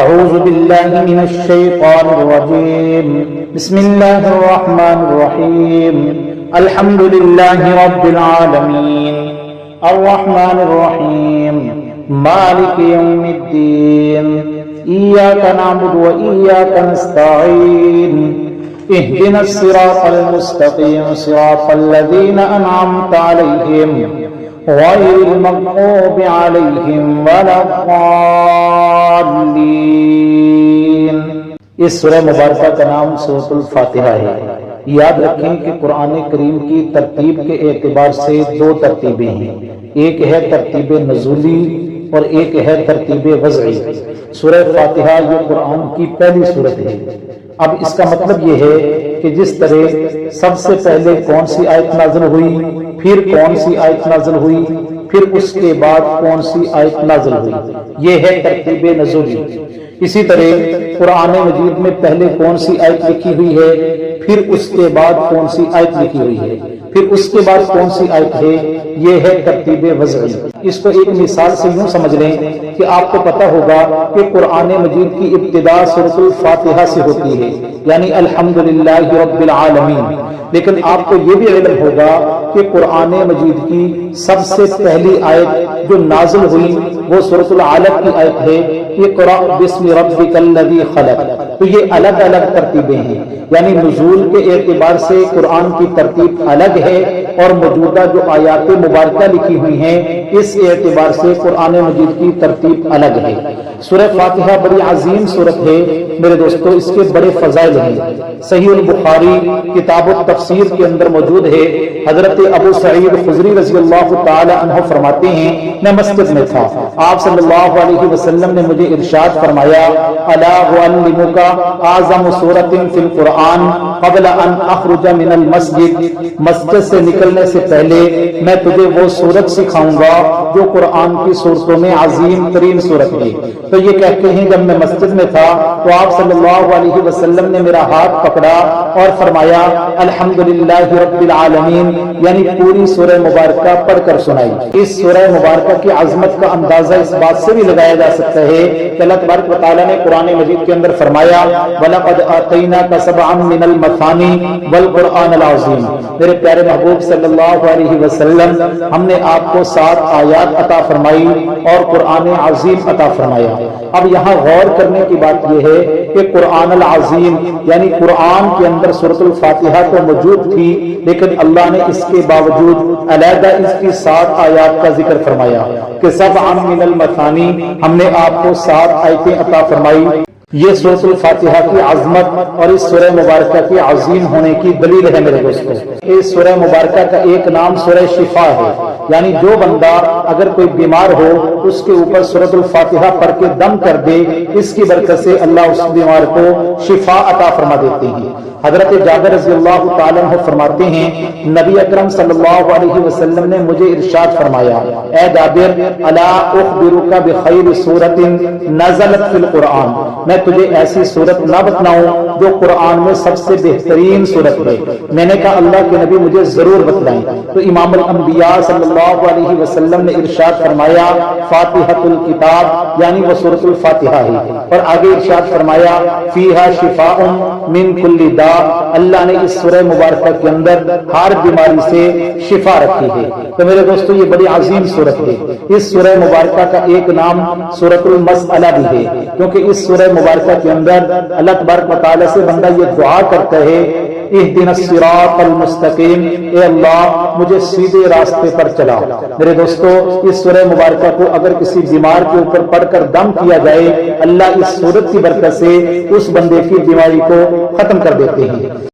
أعوذ بالله من الشيطان الرجيم بسم الله الرحمن الرحيم الحمد لله رب العالمين الرحمن الرحيم مالك يوم الدين إياك نعبد وإياك نستعين اهدنا الصراط المستقيم صراط الذين أنعمت عليهم غير المغضوب عليهم ولا الضالين۔ اس سورہ مبارکہ کا نام سورۃ الفاتحہ ہے۔ یاد رکھیں کہ قرآن کریم کی ترتیب کے اعتبار سے دو ترتیبیں ہیں، ایک ہے ترتیب نزولی اور ایک ہے ترتیب وضعی۔ سورہ فاتحہ یہ قرآن کی پہلی سورت ہے۔ اب اس کا مطلب یہ ہے کہ جس طرح سب سے پہلے کون سی آیت نازل ہوئی، پھر کون سی آیت نازل ہوئی، پھر اس کے بعد کون سی آیت نازل ہوئی، یہ ہے ترتیب نزولی۔ اسی طرح قرآن مجید میں پہلے کون سی آیت لکھی ہوئی ہے، پھر اس کے بعد کون سی آیت لکھی ہوئی ہے، پھر اس کے بعد کون سی آیت ہے، یہ ہے ترتیب وضعی۔ اس کو ایک مثال سے یوں سمجھ لیں کہ آپ کو پتہ ہوگا کہ قرآن مجید کی ابتدا سورۃ الفاتحہ سے ہوتی ہے، یعنی الحمدللہ رب العالمین، لیکن آپ کو یہ بھی علم ہوگا کہ قرآن مجید کی سب سے پہلی آیت جو نازل ہوئی وہ سورۃ العلق کی آیت ہے، اقرأ بسم ربک الذی خلق۔ تو یہ الگ الگ ترتیبیں ہیں، یعنی نزول کے اعتبار سے قرآن کی ترتیب الگ ہے اور موجودہ جو آیات مبارکہ لکھی ہوئی ہیں اس اعتبار سے قرآن مجید کی ترتیب الگ ہے۔ سورہ فاتحہ بڑی عظیم سورت ہے میرے دوستو، اس کے بڑے فضائل ہیں۔ صحیح البخاری کتاب التفسیر کے اندر موجود ہے، حضرت ابو سعید خضری رضی اللہ تعالی عنہ فرماتے ہیں میں مسجد میں تھا، آپ صلی اللہ علیہ وسلم نے مجھے ارشاد فرمایا الا اعلمک اعظم سورۃ فی القرآن قبل ان اخرج من المسجد، مسجد سے نکلنے سے پہلے میں تجھے وہ سورت سکھاؤں گا جو قرآن کی سورتوں میں عظیم ترین سورت ہے۔ تو یہ کہتے ہیں جب میں مسجد میں تھا تو آپ صلی اللہ علیہ وسلم نے میرا ہاتھ پکڑا اور فرمایا الحمدللہ رب العالمین، یعنی پوری سورہ مبارکہ پڑھ کر سنائی۔ اس سورہ مبارکہ کی عظمت کا اندازہ اس بات سے بھی لگایا جا سکتا ہے کہ اللہ تبارک و تعالیٰ نے قرآن مجید کے اندر فرمایا وَلَقَدْ آتَيْنَاكَ سَبْعًا مِنَ الْمَثَانِي وَالْقُرْآنَ الْعَظِيمِ، میرے پیارے محبوب صلی اللہ علیہ وسلم ہم نے آپ کو 7 آیات عطا فرمائی اور قرآن عظیم عطا فرمایا۔ اب یہاں غور کرنے کی بات یہ ہے کہ قرآن العظیم یعنی قرآن کے اندر سورۃ الفاتحہ تو موجود تھی، لیکن اللہ نے اس کے باوجود علیحدہ اس کی 7 آیات کا ذکر فرمایا کہ سبعا من المثانی، ہم نے آپ کو 7 آیتیں عطا فرمائی۔ یہ سورۃ الفاتحہ کی عظمت اور اس سورہ مبارکہ کی عظیم ہونے کی دلیل ہے میرے دوستو۔ اس سورہ مبارکہ کا ایک نام سورہ شفا ہے، یعنی جو بندہ اگر کوئی بیمار ہو اس کے اوپر سورۃ الفاتحہ پڑھ کے دم کر دے، اس کی برکت سے اللہ اس بیمار کو شفا عطا فرما دیتے ہیں۔ حضرت جابر رضی اللہ تعالیٰ عنہ فرماتے ہیں نبی اکرم صلی اللہ علیہ وسلم نے مجھے ارشاد فرمایا اے جابر الا اخبرک بخیر سورۃ نزلت فی القرآن، میں تجھے ایسی سورت نہ بتلاؤں جو قرآن میں سب سے بہترین سورت ہے؟ میں نے کہا اللہ کے نبی مجھے ضرور بتلائیں۔ تو امام الانبیاء صلی اللہ علیہ وسلم نے ارشاد فرمایا فاتحۃ الکتاب، یعنی وہ سورۃ الفاتحہ ہے، اور آگے ارشاد فرمایا فیہا شفاء من کل داء، اللہ نے اس سورہ مبارکہ کے اندر ہر بیماری سے شفا رکھی ہے۔ تو میرے دوستو یہ بڑی عظیم سورت ہے۔ اس سورہ مبارکہ کا ایک نام سورۃ المسئلہ بھی ہے، کیونکہ اس سورہ مبارکہ کے اندر اللہ تبارک و تعالیٰ سے بندہ یہ دعا کرتا ہے اہدنا الصراط المستقیم، اے اللہ مجھے سیدھے راستے پر چلا۔ میرے دوستو اس سورہ مبارکہ کو اگر کسی بیمار کے اوپر پڑھ کر دم کیا جائے، اللہ اس سورت کی برکت سے اس بندے کی بیماری کو ختم کر دیتے ہیں۔